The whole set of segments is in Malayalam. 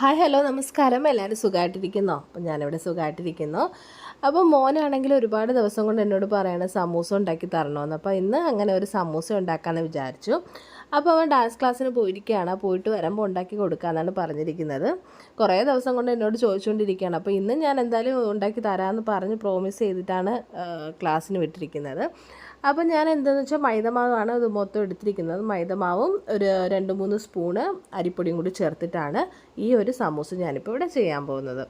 ഹായ് ഹലോ നമസ്കാരം. എല്ലാവരും സുഖമായിട്ടിരിക്കുന്നോ? അപ്പം ഞാനിവിടെ സുഖമായിട്ടിരിക്കുന്നു. അപ്പോൾ മോനാണെങ്കിൽ ഒരുപാട് ദിവസം കൊണ്ട് എന്നോട് പറയണ സമൂസ ഉണ്ടാക്കി തരണമെന്ന്. അപ്പോൾ ഇന്ന് അങ്ങനെ ഒരു സമൂസ ഉണ്ടാക്കാമെന്ന് വിചാരിച്ചു. അപ്പോൾ അവൻ ഡാൻസ് ക്ലാസ്സിന് പോയിരിക്കുകയാണ്. പോയിട്ട് വരുമ്പോൾ ഉണ്ടാക്കി കൊടുക്കാമെന്നാണ് പറഞ്ഞിരിക്കുന്നത്. കുറേ ദിവസം കൊണ്ട് എന്നോട് ചോദിച്ചുകൊണ്ടിരിക്കുകയാണ്. അപ്പോൾ ഇന്ന് ഞാൻ എന്തായാലും ഉണ്ടാക്കി തരാമെന്ന് പറഞ്ഞ് പ്രോമിസ് ചെയ്തിട്ടാണ് ക്ലാസ്സിന് വിട്ടിരിക്കുന്നത്. അപ്പോൾ ഞാൻ എന്താണെന്ന് വെച്ചാൽ മൈദമാവാണ് ഇത് മൊത്തം എടുത്തിരിക്കുന്നത്. മൈദമാവും ഒരു 2-3 സ്പൂണ് അരിപ്പൊടിയും കൂടി ചേർത്തിട്ടാണ് ഈ ഒരു സമൂസ ഞാനിപ്പോൾ ഇവിടെ ചെയ്യാൻ പോകുന്നത്.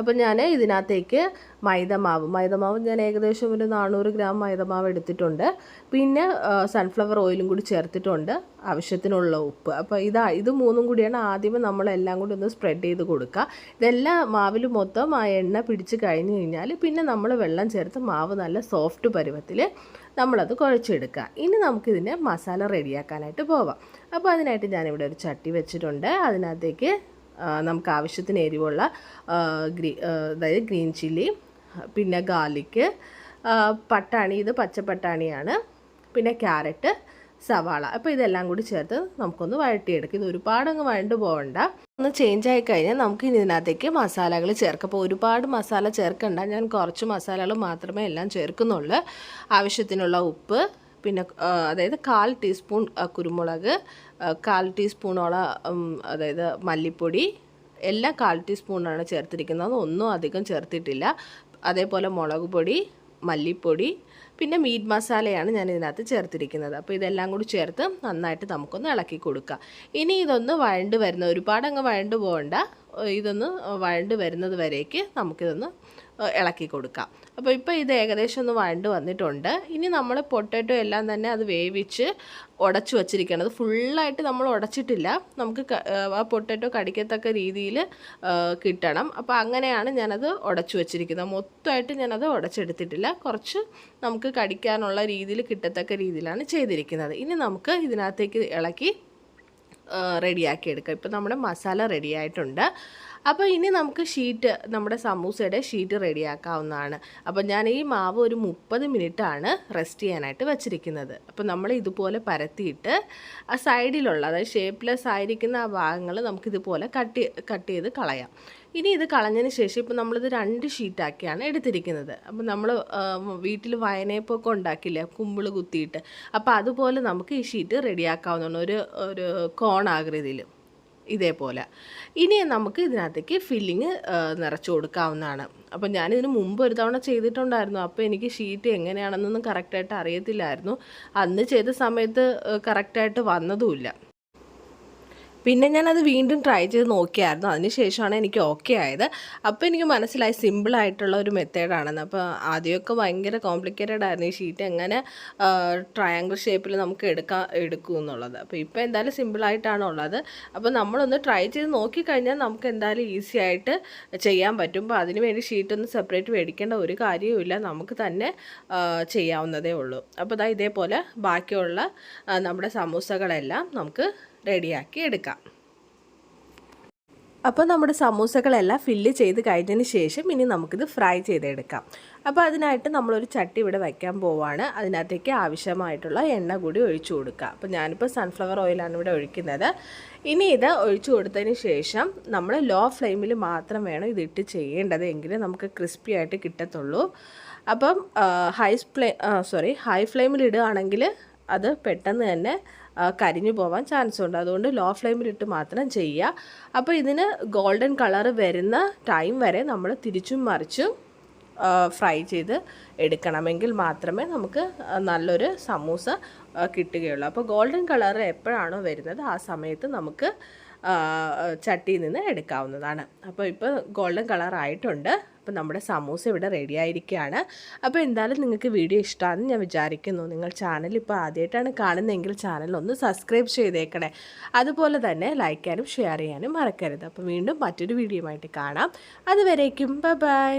അപ്പോൾ ഞാൻ ഇതിനകത്തേക്ക് മൈദമാവ് ഞാൻ ഏകദേശം ഒരു 400 ഗ്രാം മൈദമാവ് എടുത്തിട്ടുണ്ട്. പിന്നെ സൺഫ്ലവർ ഓയിലും കൂടി ചേർത്തിട്ടുണ്ട്, ആവശ്യത്തിനുള്ള ഉപ്പ്. അപ്പോൾ ഇത് മൂന്നും കൂടിയാണ് ആദ്യമേ നമ്മളെല്ലാം കൂടി ഒന്ന് സ്പ്രെഡ് ചെയ്ത് കൊടുക്കുക. ഇതെല്ലാം മാവിൽ മൊത്തം ആ എണ്ണ പിടിച്ച് കഴിഞ്ഞ് കഴിഞ്ഞാൽ പിന്നെ നമ്മൾ വെള്ളം ചേർത്ത് മാവ് നല്ല സോഫ്റ്റ് പരുവത്തിൽ നമ്മളത് കുഴച്ചെടുക്കുക. ഇനി നമുക്കിതിൻ്റെ മസാല റെഡിയാക്കാനായിട്ട് പോവാം. അപ്പോൾ അതിനായിട്ട് ഞാനിവിടെ ഒരു ചട്ടി വെച്ചിട്ടുണ്ട്. അതിനകത്തേക്ക് നമുക്ക് ആവശ്യത്തിന് എരിവുള്ള അതായത് ഗ്രീൻ ചില്ലി, പിന്നെ ഗാർലിക്ക്, പട്ടാണി, ഇത് പച്ചപ്പട്ടാണിയാണ്, പിന്നെ ക്യാരറ്റ്, സവാള. അപ്പോൾ ഇതെല്ലാം കൂടി ചേർത്ത് നമുക്കൊന്ന് വഴട്ടിയെടുക്കും. ഇത് ഒരുപാടങ്ങ് വഴണ്ട് പോകണ്ട. ഒന്ന് ചേഞ്ച് ആയി കഴിഞ്ഞാൽ നമുക്ക് ഇതിനകത്തേക്ക് മസാലകൾ ചേർക്കാം. അപ്പോൾ ഒരുപാട് മസാല ചേർക്കണ്ട, ഞാൻ കുറച്ച് മസാലകൾ മാത്രമേ എല്ലാം ചേർക്കുന്നുള്ളൂ. ആവശ്യത്തിനുള്ള ഉപ്പ്, പിന്നെ അതായത് 1/4 ടീസ്പൂൺ കുരുമുളക്, 1/4 ടീസ്പൂണോളം അതായത് മല്ലിപ്പൊടി, എല്ലാം 1/4 ടീസ്പൂണാണ് ചേർത്തിരിക്കുന്നത്, ഒന്നും അധികം ചേർത്തിട്ടില്ല. അതേപോലെ മുളക് പൊടി, മല്ലിപ്പൊടി, പിന്നെ മീറ്റ് മസാലയാണ് ഞാൻ ഇതിനകത്ത് ചേർത്തിരിക്കുന്നത്. അപ്പോൾ ഇതെല്ലാം കൂടി ചേർത്ത് നന്നായിട്ട് നമുക്കൊന്ന് ഇളക്കി കൊടുക്കാം. ഇനി ഇതൊന്ന് വഴണ്ട് ഒരുപാടങ്ങ് വഴണ്ട് പോകണ്ട, ഇതൊന്ന് വഴണ്ട് വരുന്നത് വരേക്ക് നമുക്കിതൊന്ന് ഇളക്കി കൊടുക്കാം. അപ്പോൾ ഇപ്പോൾ ഇത് ഏകദേശം ഒന്ന് വഴണ്ട് വന്നിട്ടുണ്ട്. ഇനി നമ്മൾ പൊട്ടാറ്റോ എല്ലാം തന്നെ അത് വേവിച്ച് ഉടച്ചു വച്ചിരിക്കുകയാണ്. അത് ഫുള്ളായിട്ട് നമ്മൾ ഉടച്ചിട്ടില്ല, നമുക്ക് ആ പൊട്ടാറ്റോ കടിക്കത്തക്ക രീതിയിൽ കിട്ടണം. അപ്പോൾ അങ്ങനെയാണ് ഞാനത് ഉടച്ചു വച്ചിരിക്കുന്നത്. മൊത്തമായിട്ട് ഞാനത് ഉടച്ചെടുത്തിട്ടില്ല, കുറച്ച് നമുക്ക് കടിക്കാനുള്ള രീതിയിൽ കിട്ടത്തക്ക രീതിയിലാണ് ചെയ്തിരിക്കുന്നത്. ഇനി നമുക്ക് ഇതിനകത്തേക്ക് ഇളക്കി റെഡിയാക്കി എടുക്കാം. ഇപ്പോൾ നമ്മുടെ മസാല റെഡി ആയിട്ടുണ്ട്. അപ്പോൾ ഇനി നമുക്ക് നമ്മുടെ സമൂസയുടെ ഷീറ്റ് റെഡിയാക്കാവുന്നതാണ്. അപ്പോൾ ഞാൻ ഈ മാവ് ഒരു 30 മിനിറ്റാണ് റെസ്റ്റ് ചെയ്യാനായിട്ട് വെച്ചിരിക്കുന്നത്. അപ്പോൾ നമ്മൾ ഇതുപോലെ പരത്തിയിട്ട് ആ സൈഡിലുള്ള, അതായത് ഷേപ്പ്ലെസ് ആയിരിക്കുന്ന ആ ഭാഗങ്ങൾ നമുക്കിതുപോലെ കട്ട് ചെയ്ത് കളയാം. ഇനി ഇത് കളഞ്ഞതിന് ശേഷം ഇപ്പോൾ നമ്മളിത് 2 ഷീറ്റാക്കിയാണ് എടുത്തിരിക്കുന്നത്. അപ്പോൾ നമ്മൾ വീട്ടിൽ വയനേപ്പൊക്കെ ഉണ്ടാക്കില്ലേ, കുമ്പിൾ കുത്തിയിട്ട്, അപ്പോൾ അതുപോലെ നമുക്ക് ഈ ഷീറ്റ് റെഡിയാക്കാവുന്നതാണ്, ഒരു കോണാകൃതിയിൽ ഇതേപോലെ. ഇനി നമുക്ക് ഇതിനകത്തേക്ക് ഫില്ലിങ് നിറച്ച് കൊടുക്കാവുന്നതാണ്. അപ്പോൾ ഞാനിതിന് മുമ്പ് ഒരു തവണ ചെയ്തിട്ടുണ്ടായിരുന്നു. അപ്പോൾ എനിക്ക് ഷീറ്റ് എങ്ങനെയാണെന്നൊന്നും കറക്റ്റായിട്ട് അറിയത്തില്ലായിരുന്നു. അന്ന് ചെയ്ത സമയത്ത് കറക്റ്റായിട്ട് വന്നതുമില്ല. പിന്നെ ഞാനത് വീണ്ടും ട്രൈ ചെയ്ത് നോക്കിയായിരുന്നു. അതിന് ശേഷമാണ് എനിക്ക് ഓക്കെ ആയത്. അപ്പോൾ എനിക്ക് മനസ്സിലായി സിമ്പിളായിട്ടുള്ള ഒരു മെത്തേഡാണെന്ന്. അപ്പോൾ ആദ്യമൊക്കെ ഭയങ്കര കോംപ്ലിക്കേറ്റഡ് ആയിരുന്നു ഈ ഷീറ്റ് എങ്ങനെ ട്രയാങ്കിൾ ഷേപ്പിൽ നമുക്ക് എടുക്കും എന്നുള്ളത്. അപ്പോൾ ഇപ്പോൾ എന്തായാലും സിമ്പിളായിട്ടാണ് ഉള്ളത്. അപ്പോൾ നമ്മളൊന്ന് ട്രൈ ചെയ്ത് നോക്കിക്കഴിഞ്ഞാൽ നമുക്ക് എന്തായാലും ഈസി ആയിട്ട് ചെയ്യാൻ പറ്റും. അപ്പോൾ അതിന് വേണ്ടി ഷീറ്റൊന്ന് സെപ്പറേറ്റ് മേടിക്കേണ്ട ഒരു കാര്യവുമില്ല, നമുക്ക് തന്നെ ചെയ്യാവുന്നതേ ഉള്ളൂ. അപ്പോൾ ഇതേപോലെ ബാക്കിയുള്ള നമ്മുടെ സമൂസകളെല്ലാം നമുക്ക് റെഡിയാക്കി എടുക്കാം. അപ്പോൾ നമ്മുടെ സമൂസകളെല്ലാം ഫില്ല് ചെയ്ത് കഴിഞ്ഞതിന് ശേഷം ഇനി നമുക്കിത് ഫ്രൈ ചെയ്തെടുക്കാം. അപ്പോൾ അതിനായിട്ട് നമ്മളൊരു ചട്ടി ഇവിടെ വയ്ക്കാൻ പോവുകയാണ്. അതിനകത്തേക്ക് ആവശ്യമായിട്ടുള്ള എണ്ണ കൂടി ഒഴിച്ചു കൊടുക്കുക. അപ്പോൾ ഞാനിപ്പോൾ സൺഫ്ലവർ ഓയിലാണ് ഇവിടെ ഒഴിക്കുന്നത്. ഇനി ഇത് ഒഴിച്ചു കൊടുത്തതിന് ശേഷം നമ്മൾ ലോ ഫ്ലെയിമിൽ മാത്രം വേണം ഇതിട്ട് ചെയ്യേണ്ടത്, എങ്കിലേ നമുക്ക് ക്രിസ്പി ആയിട്ട് കിട്ടത്തുള്ളൂ. അപ്പം ഹൈ ഫ്ലെയിമിൽ ഇടുകയാണെങ്കിൽ അത് പെട്ടെന്ന് തന്നെ കരിഞ്ഞു പോകാൻ ചാൻസ് ഉണ്ട്. അതുകൊണ്ട് ലോ ഫ്ലെയിമിലിട്ട് മാത്രം ചെയ്യുക. അപ്പോൾ ഇതിന് ഗോൾഡൻ കളർ വരുന്ന ടൈം വരെ നമ്മൾ തിരിച്ചും മറിച്ചും ഫ്രൈ ചെയ്ത് എടുക്കണമെങ്കിൽ മാത്രമേ നമുക്ക് നല്ലൊരു സമൂസ കിട്ടുകയുള്ളൂ. അപ്പോൾ ഗോൾഡൻ കളർ എപ്പോഴാണോ വരുന്നത് ആ സമയത്ത് നമുക്ക് ചട്ടിയിൽ നിന്ന് എടുക്കാവുന്നതാണ്. അപ്പോൾ ഇപ്പോൾ ഗോൾഡൻ കളർ ആയിട്ടുണ്ട്. അപ്പോൾ നമ്മുടെ സമൂസ ഇവിടെ റെഡി ആയിരിക്കുകയാണ്. അപ്പോൾ എന്തായാലും നിങ്ങൾക്ക് വീഡിയോ ഇഷ്ടമാണെന്ന് ഞാൻ വിചാരിക്കുന്നു. നിങ്ങൾ ചാനൽ ഇപ്പോൾ ആദ്യമായിട്ടാണ് കാണുന്നതെങ്കിൽ ചാനൽ ഒന്ന് സബ്സ്ക്രൈബ് ചെയ്തേക്കണേ. അതുപോലെ തന്നെ ലൈക്ക് ചെയ്യാനും ഷെയർ ചെയ്യാനും മറക്കരുത്. അപ്പോൾ വീണ്ടും മറ്റൊരു വീഡിയോയുമായിട്ട് കാണാം. അതുവരേക്കും ബൈ.